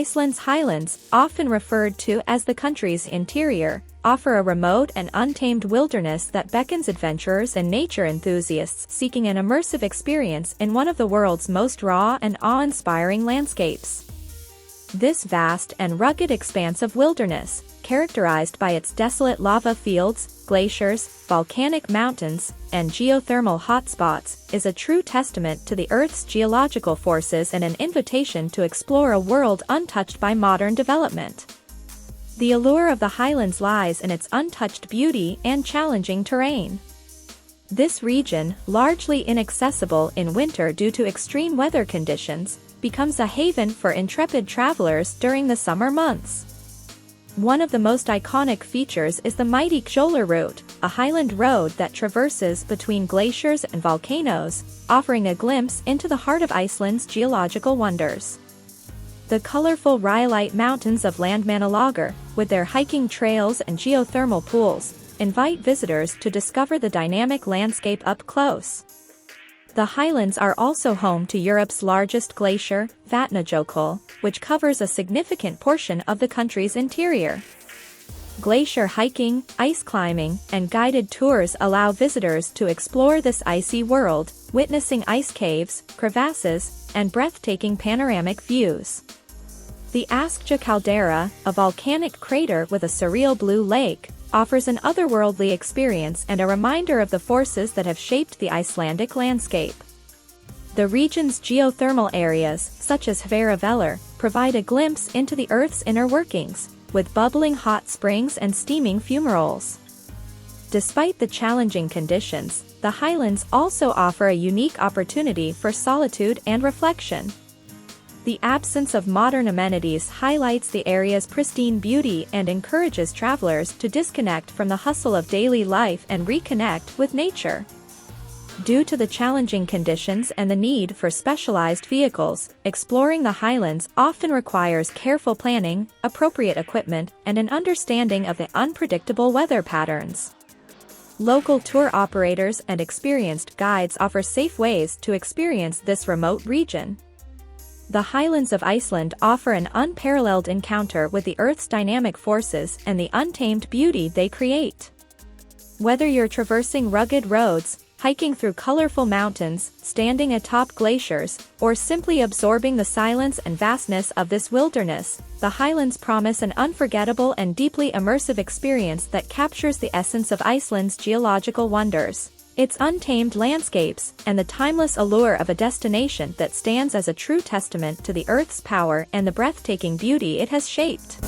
Iceland's highlands, often referred to as the country's interior, offer a remote and untamed wilderness that beckons adventurers and nature enthusiasts seeking an immersive experience in one of the world's most raw and awe-inspiring landscapes. This vast and rugged expanse of wilderness, characterized by its desolate lava fields, glaciers, volcanic mountains, and geothermal hotspots, is a true testament to the Earth's geological forces and an invitation to explore a world untouched by modern development. The allure of the highlands lies in its untouched beauty and challenging terrain. This region, largely inaccessible in winter due to extreme weather conditions, becomes a haven for intrepid travelers during the summer months. One of the most iconic features is the mighty Route, a highland road that traverses between glaciers and volcanoes, offering a glimpse into the heart of Iceland's geological wonders. The colorful rhyolite mountains of Landmannalaugar, with their hiking trails and geothermal pools, invite visitors to discover the dynamic landscape up close. The highlands are also home to Europe's largest glacier, Vatnajökull, which covers a significant portion of the country's interior. Glacier hiking, ice climbing, and guided tours allow visitors to explore this icy world, witnessing ice caves, crevasses, and breathtaking panoramic views. The Askja caldera, a volcanic crater with a surreal blue lake, offers an otherworldly experience and a reminder of the forces that have shaped the Icelandic landscape. The region's geothermal areas, such as Hveravellur, provide a glimpse into the Earth's inner workings, with bubbling hot springs and steaming fumaroles. Despite the challenging conditions, the highlands also offer a unique opportunity for solitude and reflection. The absence of modern amenities highlights the area's pristine beauty and encourages travelers to disconnect from the hustle of daily life and reconnect with nature. Due to the challenging conditions and the need for specialized vehicles, exploring the highlands often requires careful planning, appropriate equipment, and an understanding of the unpredictable weather patterns. Local tour operators and experienced guides offer safe ways to experience this remote region. The Highlands of Iceland offer an unparalleled encounter with the Earth's dynamic forces and the untamed beauty they create. Whether you're traversing rugged roads, hiking through colorful mountains, standing atop glaciers, or simply absorbing the silence and vastness of this wilderness, the Highlands promise an unforgettable and deeply immersive experience that captures the essence of Iceland's geological wonders, its untamed landscapes, and the timeless allure of a destination that stands as a true testament to the Earth's power and the breathtaking beauty it has shaped.